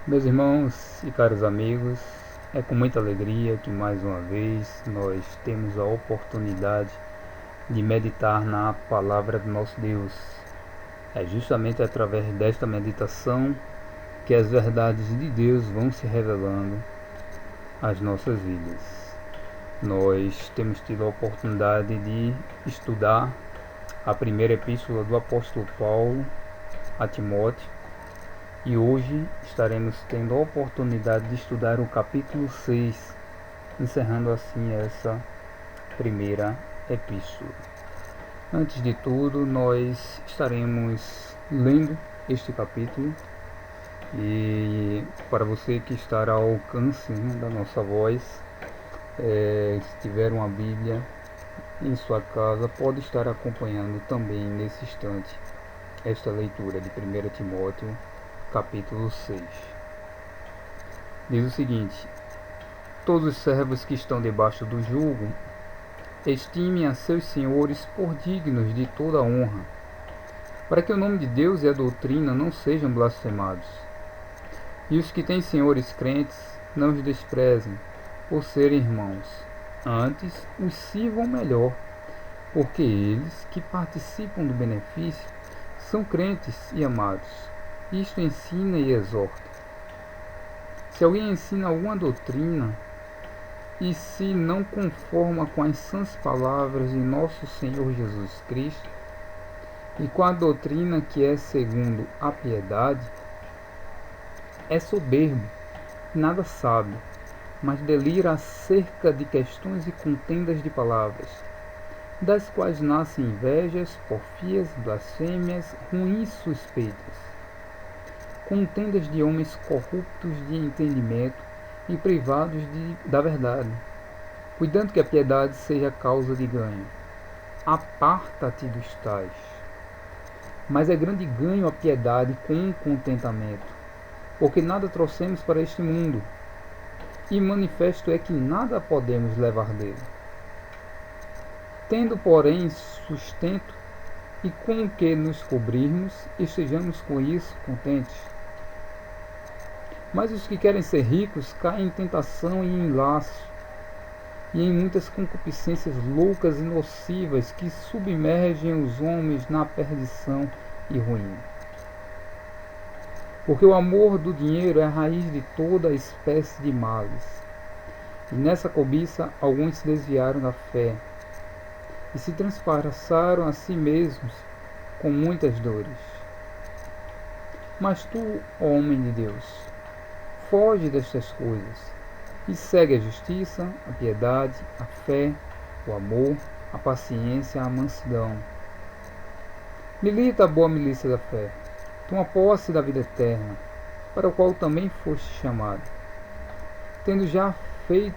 Meus irmãos e caros amigos, é com muita alegria que mais uma vez nós temos a oportunidade de meditar na palavra do nosso Deus. É justamente através desta meditação que as verdades de Deus vão se revelando às nossas vidas. Nós temos tido a oportunidade de estudar a primeira epístola do apóstolo Paulo a Timóteo. E hoje estaremos tendo a oportunidade de estudar o capítulo 6, encerrando assim essa primeira epístola. Antes de tudo, nós estaremos lendo este capítulo e para você que estará ao alcance da nossa voz, se tiver uma Bíblia em sua casa, pode estar acompanhando também nesse instante esta leitura de 1 Timóteo capítulo 6. Diz o seguinte: todos os servos que estão debaixo do jugo estimem a seus senhores por dignos de toda honra, para que o nome de Deus e a doutrina não sejam blasfemados. E os que têm senhores crentes não os desprezem por serem irmãos, antes os sirvam melhor, porque eles que participam do benefício são crentes e amados. Isto ensina e exorta. Se alguém ensina alguma doutrina e se não conforma com as sãs palavras de nosso Senhor Jesus Cristo e com a doutrina que é segundo a piedade, é soberbo, nada sabe, mas delira acerca de questões e contendas de palavras, das quais nascem invejas, porfias, blasfêmias, ruins suspeitas, contendas de homens corruptos de entendimento e privados da verdade, cuidando que a piedade seja causa de ganho. Aparta-te dos tais. Mas é grande ganho a piedade com contentamento, porque nada trouxemos para este mundo, e manifesto é que nada podemos levar dele. Tendo, porém, sustento e com o que nos cobrirmos, estejamos com isso contentes. Mas os que querem ser ricos caem em tentação e em laço, e em muitas concupiscências loucas e nocivas que submergem os homens na perdição e ruína. Porque o amor do dinheiro é a raiz de toda espécie de males. E nessa cobiça alguns se desviaram da fé e se transpassaram a si mesmos com muitas dores. Mas tu, ó homem de Deus, foge destas coisas e segue a justiça, a piedade, a fé, o amor, a paciência, a mansidão. Milita a boa milícia da fé, toma posse da vida eterna, para o qual também foste chamado, tendo já feito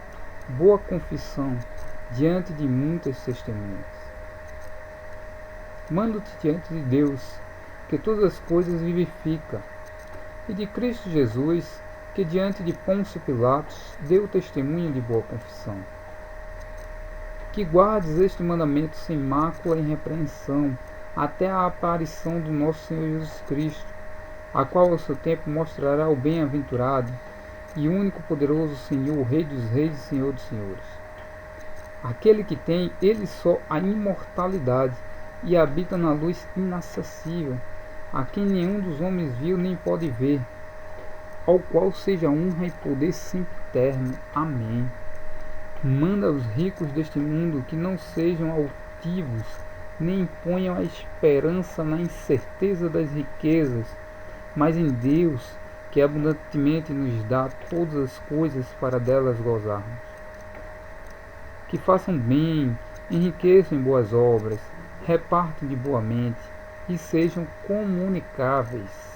boa confissão diante de muitas testemunhas. Mando-te diante de Deus, que todas as coisas vivifica, e de Cristo Jesus, que diante de Pôncio Pilatos deu testemunho de boa confissão. Que guardes este mandamento sem mácula e repreensão, até a aparição do nosso Senhor Jesus Cristo, a qual ao seu tempo mostrará o bem-aventurado e único poderoso Senhor, Rei dos reis e Senhor dos senhores. Aquele que tem, ele só, a imortalidade e habita na luz inacessível, a quem nenhum dos homens viu nem pode ver, ao qual seja honra e poder sempre eterno. Amém. Manda aos ricos deste mundo que não sejam altivos, nem ponham a esperança na incerteza das riquezas, mas em Deus, que abundantemente nos dá todas as coisas para delas gozarmos. Que façam bem, enriqueçam em boas obras, repartam de boa mente e sejam comunicáveis.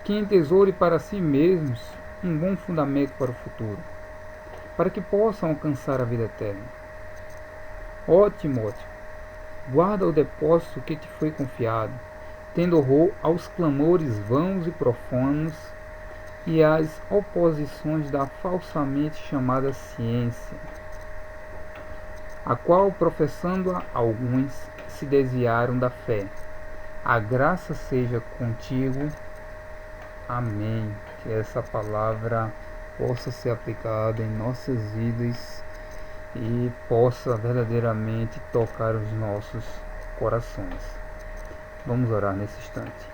Que entesoure para si mesmos um bom fundamento para o futuro, para que possam alcançar a vida eterna. Ó Timóteo, guarda o depósito que te foi confiado, tendo horror aos clamores vãos e profanos e às oposições da falsamente chamada ciência, a qual, professando-a alguns, se desviaram da fé. A graça seja contigo. Amém. Que essa palavra possa ser aplicada em nossas vidas e possa verdadeiramente tocar os nossos corações. Vamos orar nesse instante.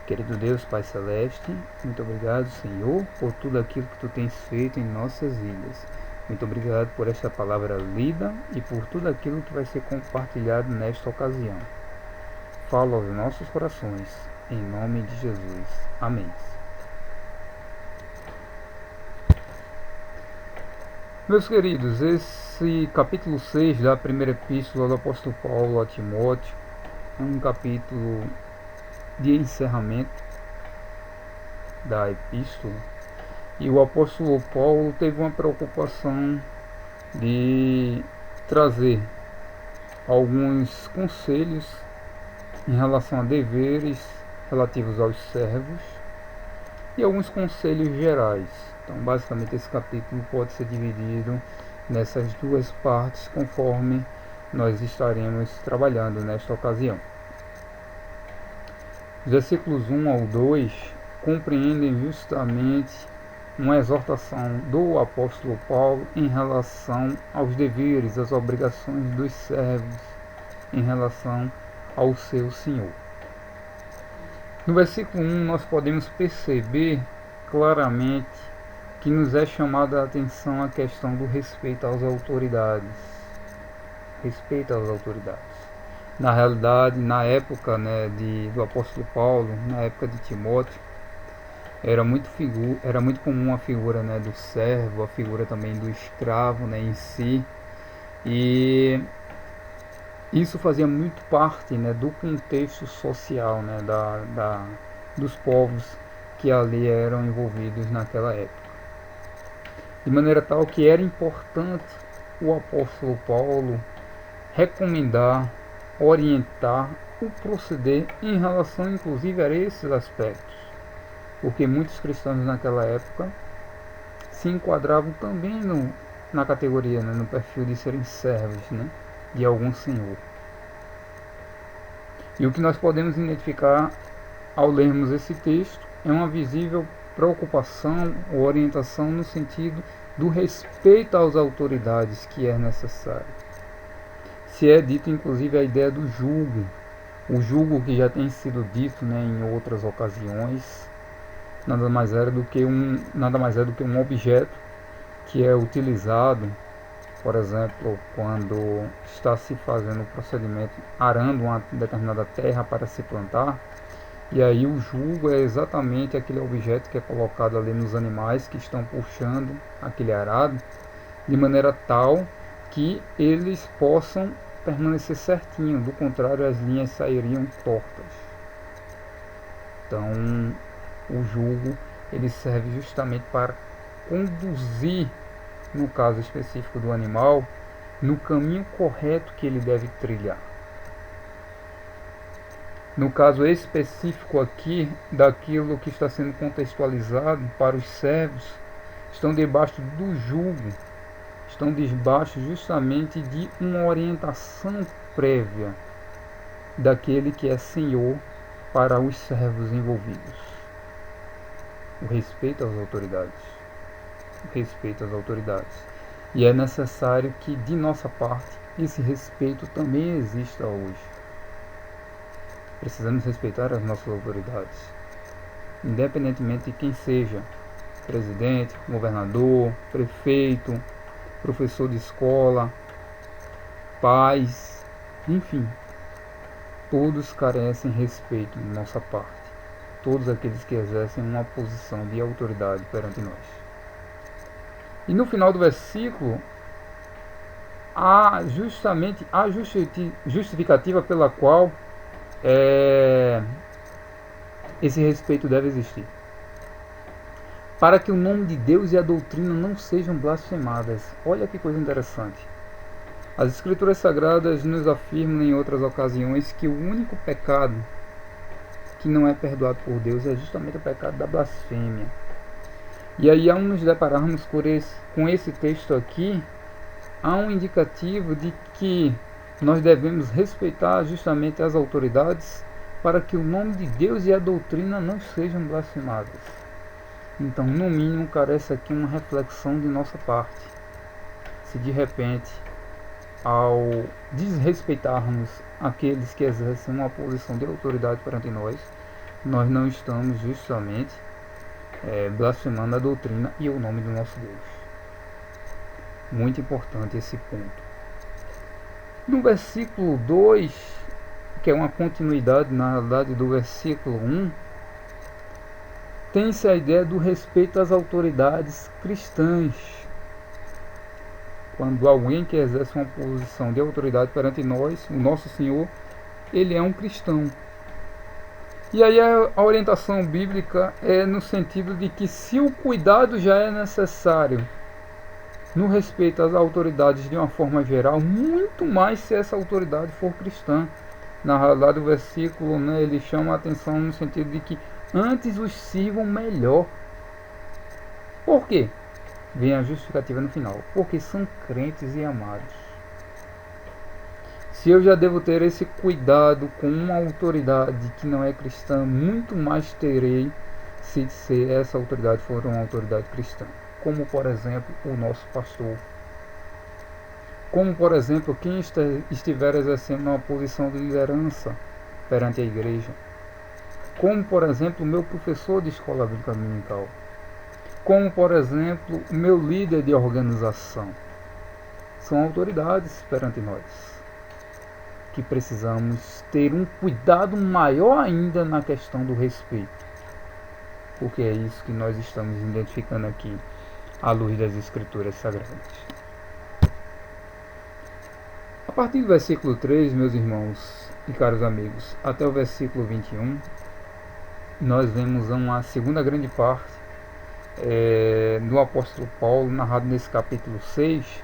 Querido Deus, Pai Celeste, muito obrigado, Senhor, por tudo aquilo que Tu tens feito em nossas vidas. Muito obrigado por esta palavra lida e por tudo aquilo que vai ser compartilhado nesta ocasião. Fala aos nossos corações, em nome de Jesus. Amém. Meus queridos, esse capítulo 6 da primeira epístola do apóstolo Paulo a Timóteo é um capítulo de encerramento da epístola, e o apóstolo Paulo teve uma preocupação de trazer alguns conselhos em relação a deveres relativos aos servos e alguns conselhos gerais. Então, basicamente, esse capítulo pode ser dividido nessas duas partes, conforme nós estaremos trabalhando nesta ocasião. Os versículos 1 ao 2 compreendem justamente uma exortação do apóstolo Paulo em relação aos deveres, às obrigações dos servos em relação ao seu Senhor. No versículo 1 nós podemos perceber claramente que nos é chamada a atenção a questão do respeito às autoridades. Respeito às autoridades. Na realidade, na época do apóstolo Paulo, na época de Timóteo, era muito comum a figura do servo, a figura também do escravo em si, e isso fazia muito parte do contexto social dos povos que ali eram envolvidos naquela época. De maneira tal que era importante o apóstolo Paulo recomendar, orientar o proceder em relação inclusive a esses aspectos, porque muitos cristãos naquela época se enquadravam também na categoria, no perfil de serem servos de algum senhor. E o que nós podemos identificar ao lermos esse texto é uma visível preocupação ou orientação no sentido do respeito às autoridades que é necessário. Se é dito inclusive a ideia do jugo, o jugo que já tem sido dito em outras ocasiões, nada mais é do que um objeto que é utilizado, por exemplo, quando está se fazendo o procedimento arando uma determinada terra para se plantar. E aí o jugo é exatamente aquele objeto que é colocado ali nos animais que estão puxando aquele arado, de maneira tal que eles possam permanecer certinho, do contrário as linhas sairiam tortas. Então o jugo ele serve justamente para conduzir, no caso específico do animal, no caminho correto que ele deve trilhar. No caso específico aqui, daquilo que está sendo contextualizado para os servos, estão debaixo do jugo, estão debaixo justamente de uma orientação prévia daquele que é senhor para os servos envolvidos. O respeito às autoridades. O respeito às autoridades. E é necessário que, de nossa parte, esse respeito também exista hoje. Precisamos respeitar as nossas autoridades, independentemente de quem seja, presidente, governador, prefeito, professor de escola, pais, enfim, todos carecem de respeito de nossa parte, todos aqueles que exercem uma posição de autoridade perante nós. E no final do versículo, há justamente a justificativa pela qual esse respeito deve existir. Para que o nome de Deus e a doutrina não sejam blasfemadas. Olha que coisa interessante. As Escrituras Sagradas nos afirmam em outras ocasiões que o único pecado que não é perdoado por Deus é justamente o pecado da blasfêmia. E aí, ao nos depararmos com esse texto aqui, há um indicativo de que nós devemos respeitar justamente as autoridades para que o nome de Deus e a doutrina não sejam blasfemadas. Então, no mínimo, carece aqui uma reflexão de nossa parte. Se de repente, ao desrespeitarmos aqueles que exercem uma posição de autoridade perante nós não estamos justamente blasfemando a doutrina e o nome do nosso Deus. Muito importante esse ponto. No versículo 2, que é uma continuidade, na realidade, do versículo 1, tem-se a ideia do respeito às autoridades cristãs. Quando alguém que exerce uma posição de autoridade perante nós, o nosso Senhor, ele é um cristão. E aí a orientação bíblica é no sentido de que se o cuidado já é necessário no respeito às autoridades de uma forma geral, muito mais se essa autoridade for cristã. Na realidade, o versículo, ele chama a atenção no sentido de que antes os sirvam melhor. Por quê? Vem a justificativa no final. Porque são crentes e amados. Se eu já devo ter esse cuidado com uma autoridade que não é cristã, muito mais terei se essa autoridade for uma autoridade cristã. Como, por exemplo, o nosso pastor. Como, por exemplo, quem estiver exercendo uma posição de liderança perante a igreja. Como, por exemplo, o meu professor de escola bíblica dominical. Como, por exemplo, o meu líder de organização. São autoridades perante nós, que precisamos ter um cuidado maior ainda na questão do respeito. Porque é isso que nós estamos identificando aqui, à luz das Escrituras Sagradas. A partir do versículo 3, meus irmãos e caros amigos, até o versículo 21, nós vemos uma segunda grande parte do apóstolo Paulo, narrado nesse capítulo 6,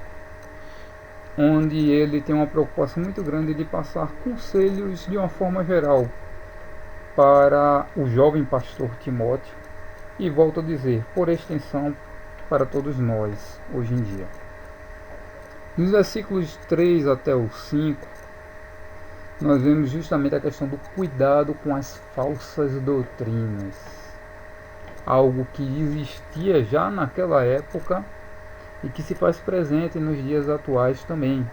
onde ele tem uma preocupação muito grande de passar conselhos de uma forma geral para o jovem pastor Timóteo, e volto a dizer, por extensão, para todos nós hoje em dia. Nos versículos 3 até o 5, nós vemos justamente a questão do cuidado com as falsas doutrinas, algo que existia já naquela época e que se faz presente nos dias atuais também.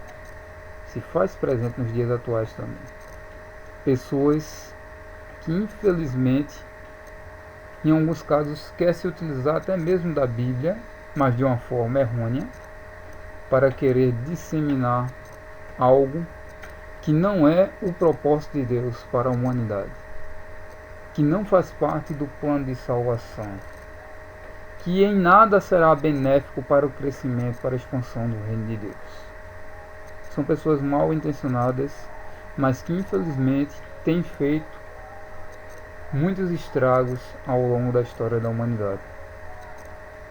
Pessoas que, infelizmente, em alguns casos, quer se utilizar até mesmo da Bíblia, mas de uma forma errônea, para querer disseminar algo que não é o propósito de Deus para a humanidade, que não faz parte do plano de salvação, que em nada será benéfico para o crescimento, para a expansão do reino de Deus. São pessoas mal intencionadas, mas que infelizmente têm feito muitos estragos ao longo da história da humanidade.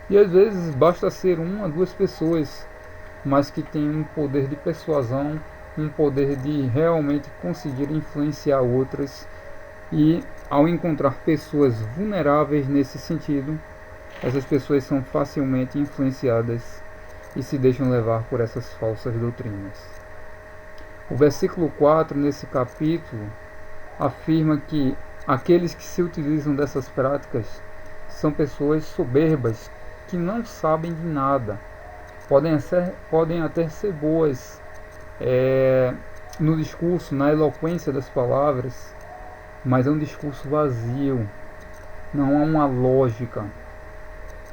E às vezes basta ser uma, duas pessoas, mas que têm um poder de persuasão, um poder de realmente conseguir influenciar outras, e ao encontrar pessoas vulneráveis nesse sentido, essas pessoas são facilmente influenciadas e se deixam levar por essas falsas doutrinas. O versículo 4 nesse capítulo afirma que aqueles que se utilizam dessas práticas são pessoas soberbas que não sabem de nada. Podem até ser boas no discurso, na eloquência das palavras, mas é um discurso vazio. Não há uma lógica,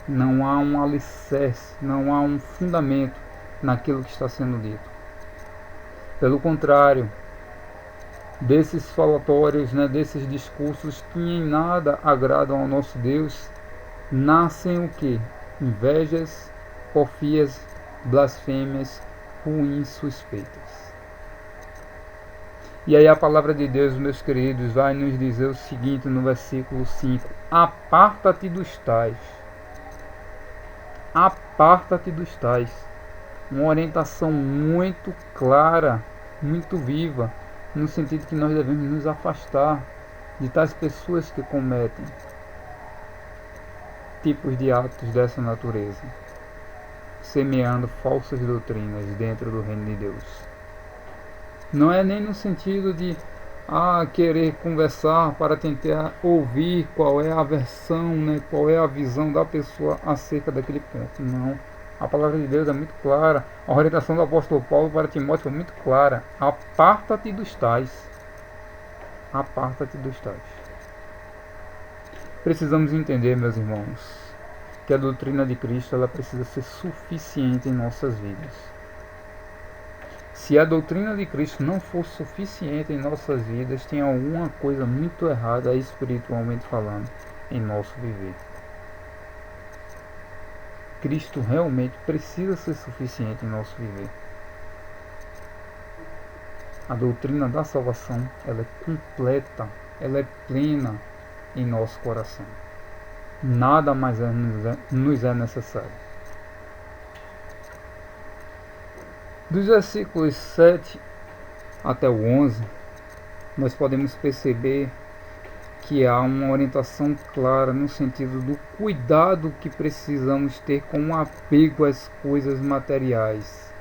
não há um alicerce, não há um fundamento naquilo que está sendo dito. Pelo contrário, desses falatórios, desses discursos que em nada agradam ao nosso Deus, nascem o que? Invejas, porfias, blasfêmias, ruins suspeitas. E aí a palavra de Deus, meus queridos, vai nos dizer o seguinte no versículo 5: aparta-te dos tais. Aparta-te dos tais. Uma orientação muito clara, muito viva, no sentido que nós devemos nos afastar de tais pessoas que cometem tipos de atos dessa natureza, semeando falsas doutrinas dentro do reino de Deus. Não é nem no sentido de a querer conversar para tentar ouvir qual é a versão, né, qual é a visão da pessoa acerca daquele ponto. Não. A palavra de Deus é muito clara. A orientação do apóstolo Paulo para Timóteo foi muito clara. Aparta-te dos tais. Aparta-te dos tais. Precisamos entender, meus irmãos, que a doutrina de Cristo ela precisa ser suficiente em nossas vidas. Se a doutrina de Cristo não for suficiente em nossas vidas, tem alguma coisa muito errada espiritualmente falando em nosso viver. Cristo realmente precisa ser suficiente em nosso viver. A doutrina da salvação, ela é completa, ela é plena em nosso coração. Nada mais nos é necessário. Dos versículos 7 até o 11, nós podemos perceber que há uma orientação clara no sentido do cuidado que precisamos ter com o apego às coisas materiais,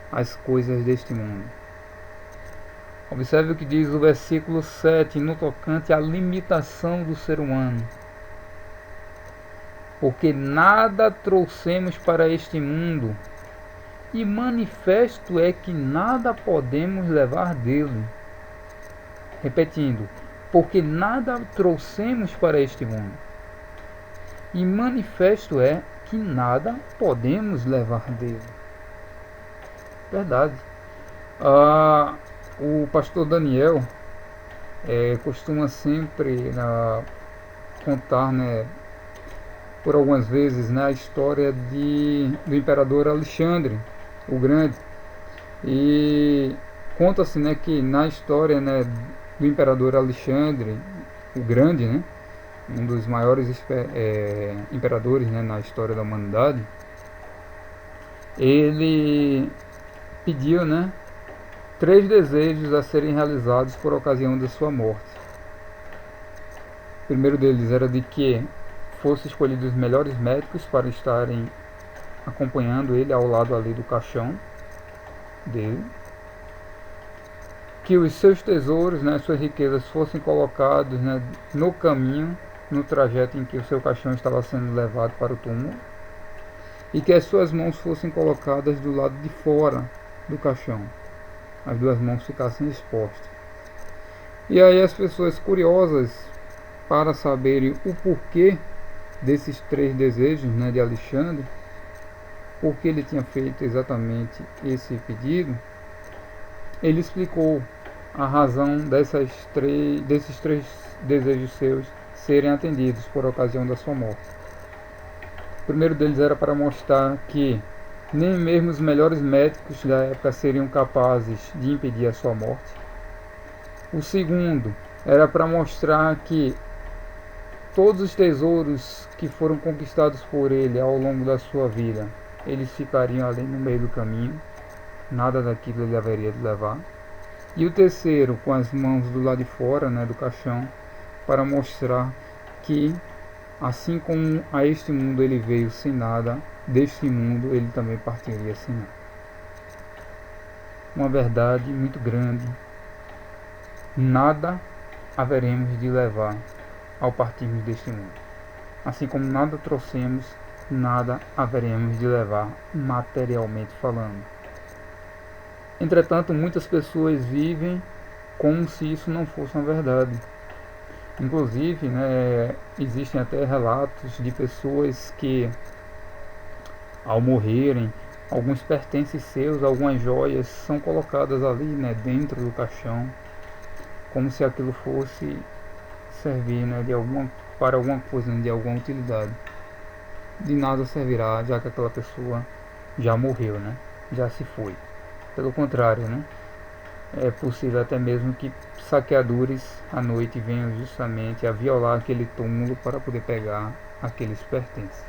às coisas deste mundo. Observe o que diz o versículo 7 no tocante à limitação do ser humano. Porque nada trouxemos para este mundo, e manifesto é que nada podemos levar dele. Repetindo, porque nada trouxemos para este mundo, e manifesto é que nada podemos levar dele. Verdade. O pastor Daniel costuma sempre contar, por algumas vezes, a história do imperador Alexandre o Grande. E conta-se que na história do imperador Alexandre o Grande, um dos maiores imperadores na história da humanidade, ele pediu 3 desejos a serem realizados por ocasião da sua morte. O primeiro deles era de que fossem escolhidos os melhores médicos para estarem acompanhando ele ao lado ali do caixão dele, que os seus tesouros, suas riquezas fossem colocados no caminho, no trajeto em que o seu caixão estava sendo levado para o túmulo, e que as suas mãos fossem colocadas do lado de fora do caixão, as 2 mãos ficassem expostas. E aí as pessoas curiosas para saberem o porquê desses 3 desejos de Alexandre, porque ele tinha feito exatamente esse pedido, ele explicou a razão desses 3 desejos seus serem atendidos por ocasião da sua morte. O primeiro deles era para mostrar que nem mesmo os melhores médicos da época seriam capazes de impedir a sua morte. O segundo era para mostrar que todos os tesouros que foram conquistados por ele ao longo da sua vida, eles ficariam ali no meio do caminho, nada daquilo ele haveria de levar. E o terceiro, com as mãos do lado de fora do caixão, para mostrar que assim como a este mundo ele veio sem nada, deste mundo ele também partiria sem nada. Uma verdade muito grande. Nada haveremos de levar ao partirmos deste mundo. Assim como nada trouxemos, nada haveremos de levar materialmente falando. Entretanto, muitas pessoas vivem como se isso não fosse uma verdade. Inclusive, existem até relatos de pessoas que, ao morrerem, alguns pertences seus, algumas joias, são colocadas ali dentro do caixão, como se aquilo fosse servir para alguma coisa, de alguma utilidade. De nada servirá, já que aquela pessoa já morreu, já se foi. Pelo contrário, é possível até mesmo que saqueadores à noite venham justamente a violar aquele túmulo para poder pegar aqueles pertences.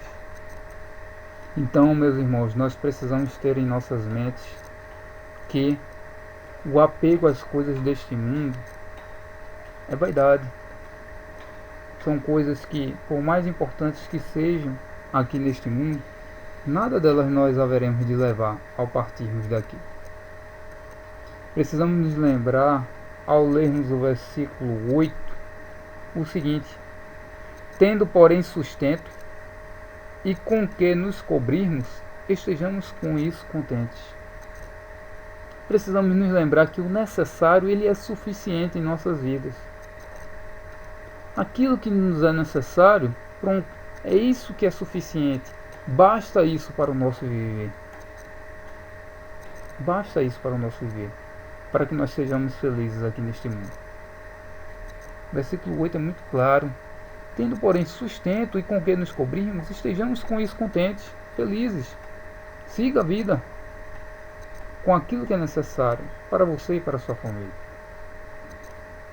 Então, meus irmãos, nós precisamos ter em nossas mentes que o apego às coisas deste mundo é vaidade. São coisas que, por mais importantes que sejam aqui neste mundo, nada delas nós haveremos de levar ao partirmos daqui. Precisamos nos lembrar ao lermos o versículo 8, o seguinte: tendo, porém, sustento e com que nos cobrirmos, estejamos com isso contentes. Precisamos nos lembrar que o necessário ele é suficiente em nossas vidas. Aquilo que nos é necessário, pronto, é isso que é suficiente. Basta isso para o nosso viver. Basta isso para o nosso viver, para que nós sejamos felizes aqui neste mundo. O versículo 8 é muito claro. Tendo, porém, sustento e com que nos cobrirmos, estejamos com isso contentes, felizes. Siga a vida com aquilo que é necessário para você e para a sua família.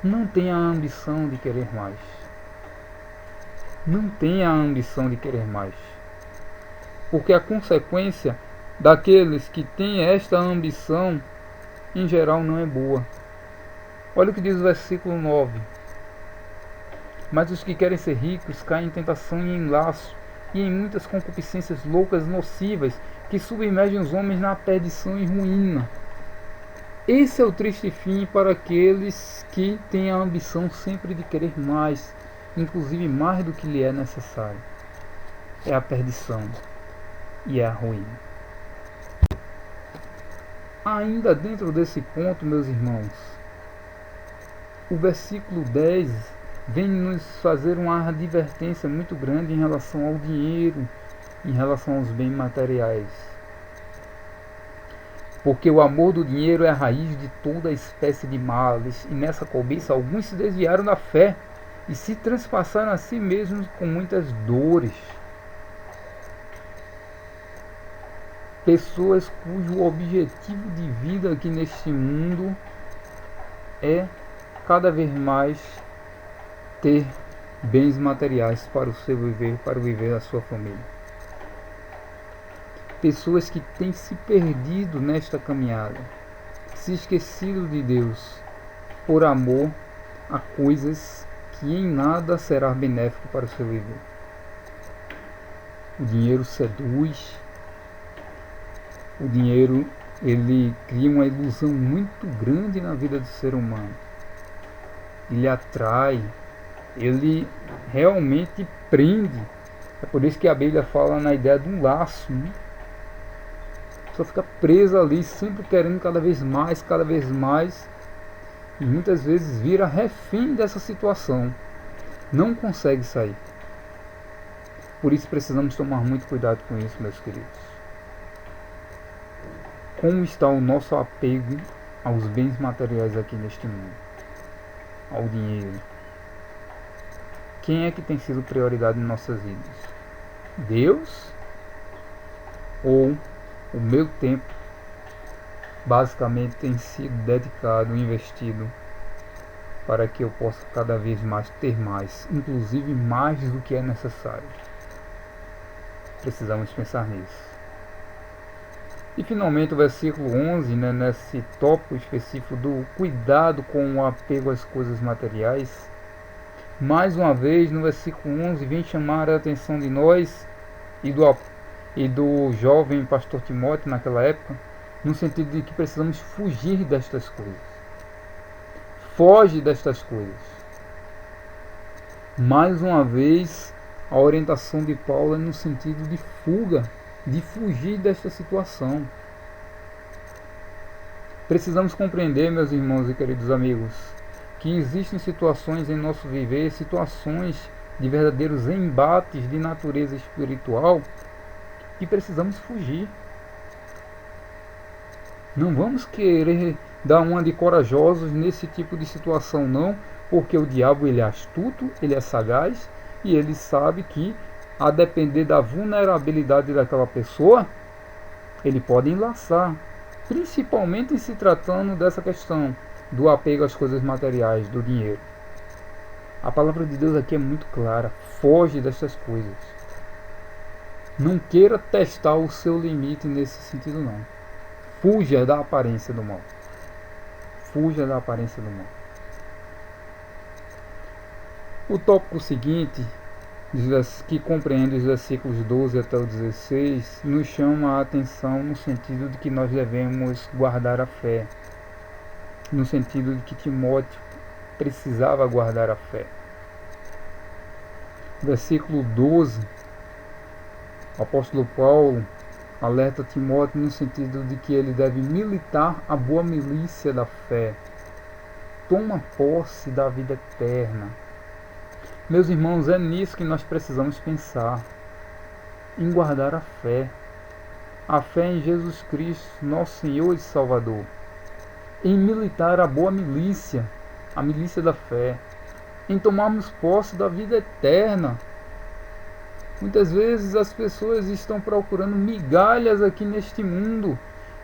Não tenha a ambição de querer mais. Não tenha a ambição de querer mais. Porque a consequência daqueles que têm esta ambição, em geral, não é boa. Olha o que diz o versículo 9. Mas os que querem ser ricos caem em tentação e em laço, e em muitas concupiscências loucas nocivas, que submergem os homens na perdição e ruína. Esse é o triste fim para aqueles que têm a ambição sempre de querer mais, inclusive mais do que lhe é necessário. É a perdição e é a ruína. Ainda dentro desse ponto, meus irmãos, o versículo 10 vem nos fazer uma advertência muito grande em relação ao dinheiro, em relação aos bens materiais. Porque o amor do dinheiro é a raiz de toda espécie de males, e nessa cobiça alguns se desviaram da fé e se transpassaram a si mesmos com muitas dores. Pessoas cujo objetivo de vida aqui neste mundo é cada vez mais ter bens materiais para o seu viver, para o viver da sua família. Pessoas que têm se perdido nesta caminhada, se esquecido de Deus, por amor a coisas que em nada será benéfico para o seu viver. O dinheiro seduz, o dinheiro ele cria uma ilusão muito grande na vida do ser humano. Ele atrai, ele realmente prende. É por isso que a Bíblia fala na ideia de um laço, né? Só fica presa ali, sempre querendo cada vez mais, e muitas vezes vira refém dessa situação, não consegue sair. Por isso precisamos tomar muito cuidado com isso, meus queridos. Como está o nosso apego aos bens materiais aqui neste mundo, ao dinheiro? Quem é que tem sido prioridade em nossas vidas? Deus ou o meu tempo basicamente tem sido dedicado, investido para que eu possa cada vez mais ter mais, inclusive mais do que é necessário? Precisamos pensar nisso. E finalmente o versículo 11, nesse tópico específico do cuidado com o apego às coisas materiais, mais uma vez no versículo 11 vem chamar a atenção de nós e do jovem pastor Timóteo naquela época, no sentido de que precisamos fugir destas coisas. Foge destas coisas. Mais uma vez, a orientação de Paulo é no sentido de fuga, de fugir desta situação. Precisamos compreender, meus irmãos e queridos amigos, que existem situações em nosso viver, situações de verdadeiros embates de natureza espiritual, que precisamos fugir. Não vamos querer dar uma de corajosos nesse tipo de situação, não, porque o diabo ele é astuto, ele é sagaz e ele sabe que, a depender da vulnerabilidade daquela pessoa, ele pode enlaçar, principalmente em se tratando dessa questão do apego às coisas materiais, do dinheiro. A palavra de Deus aqui é muito clara: foge dessas coisas. Não queira testar o seu limite nesse sentido, não. Fuja da aparência do mal. Fuja da aparência do mal. O tópico seguinte, que compreende os versículos 12 até o 16, nos chama a atenção no sentido de que nós devemos guardar a fé. no sentido de que Timóteo precisava guardar a fé. Versículo 12, o apóstolo Paulo alerta Timóteo no sentido de que ele deve militar a boa milícia da fé. Toma posse da vida eterna. Meus irmãos, é nisso que nós precisamos pensar, em guardar a fé em Jesus Cristo, nosso Senhor e Salvador, em militar a boa milícia, a milícia da fé, em tomarmos posse da vida eterna. Muitas vezes as pessoas estão procurando migalhas aqui neste mundo,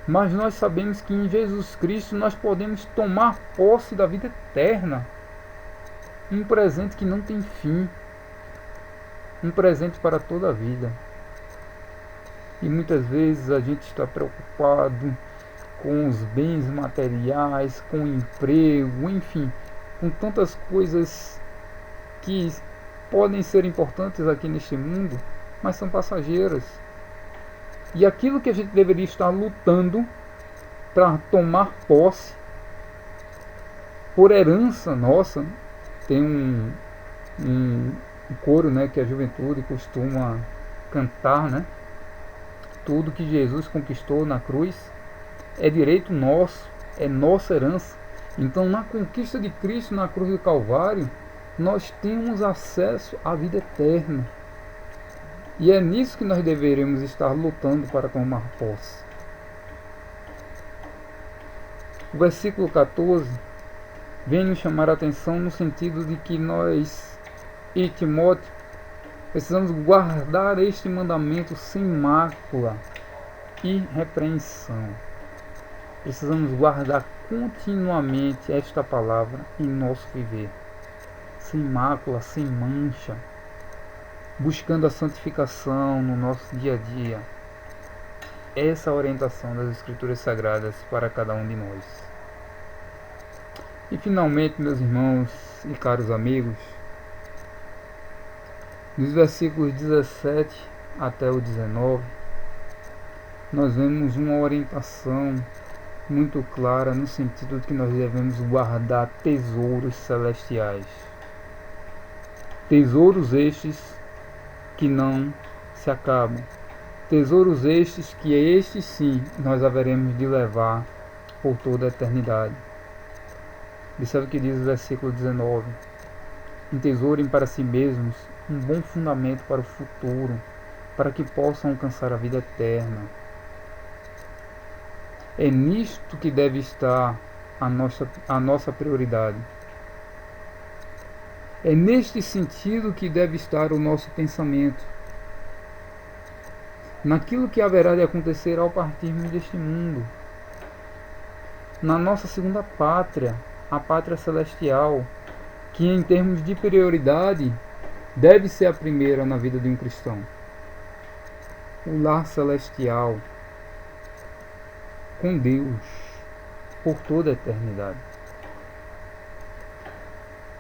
mas nós sabemos que em Jesus Cristo nós podemos tomar posse da vida eterna. Um presente que não tem fim, um presente para toda a vida. E muitas vezes a gente está preocupado com os bens materiais, com o emprego, enfim, com tantas coisas que podem ser importantes aqui neste mundo, mas são passageiras. E aquilo que a gente deveria estar lutando para tomar posse, por herança nossa, tem um coro, né, que a juventude costuma cantar, né? Tudo que Jesus conquistou na cruz é direito nosso, é nossa herança. Então, na conquista de Cristo na cruz do Calvário, nós temos acesso à vida eterna. E é nisso que nós deveremos estar lutando para tomar posse. O versículo 14 vem nos chamar a atenção no sentido de que nós e Timóteo precisamos guardar este mandamento sem mácula e repreensão. Precisamos guardar continuamente esta palavra em nosso viver, sem mácula, sem mancha, buscando a santificação no nosso dia a dia. Essa é a orientação das Escrituras Sagradas para cada um de nós. E finalmente, meus irmãos e caros amigos, nos versículos 17 até o 19, nós vemos uma orientação muito clara no sentido de que nós devemos guardar tesouros celestiais. Tesouros estes que não se acabam. Tesouros estes que estes sim nós haveremos de levar por toda a eternidade. Observe o que diz o versículo 19. Entesourem para si mesmos um bom fundamento para o futuro, para que possam alcançar a vida eterna. É nisto que deve estar a nossa prioridade. É neste sentido que deve estar o nosso pensamento. Naquilo que haverá de acontecer ao partirmos deste mundo. Na nossa segunda pátria, a pátria celestial, que em termos de prioridade deve ser a primeira na vida de um cristão. O lar celestial com Deus por toda a eternidade.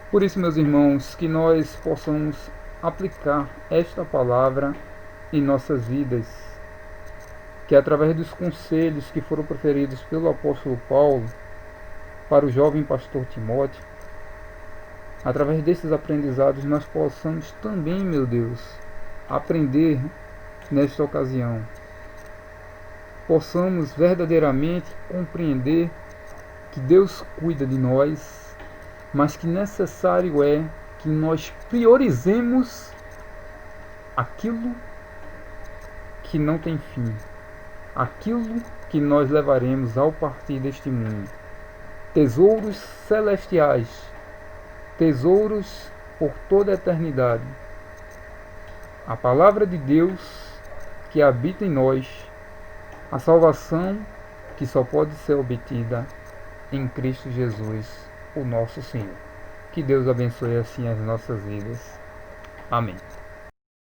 Por isso, meus irmãos, que nós possamos aplicar esta palavra em nossas vidas, que através dos conselhos que foram proferidos pelo apóstolo Paulo para o jovem pastor Timóteo, através desses aprendizados nós possamos também, meu Deus, aprender nesta ocasião. Possamos verdadeiramente compreender que Deus cuida de nós, mas que necessário é que nós priorizemos aquilo que não tem fim, aquilo que nós levaremos ao partir deste mundo. Tesouros celestiais, tesouros por toda a eternidade. A palavra de Deus que habita em nós, a salvação que só pode ser obtida em Cristo Jesus, o nosso Senhor. Que Deus abençoe assim as nossas vidas. Amém.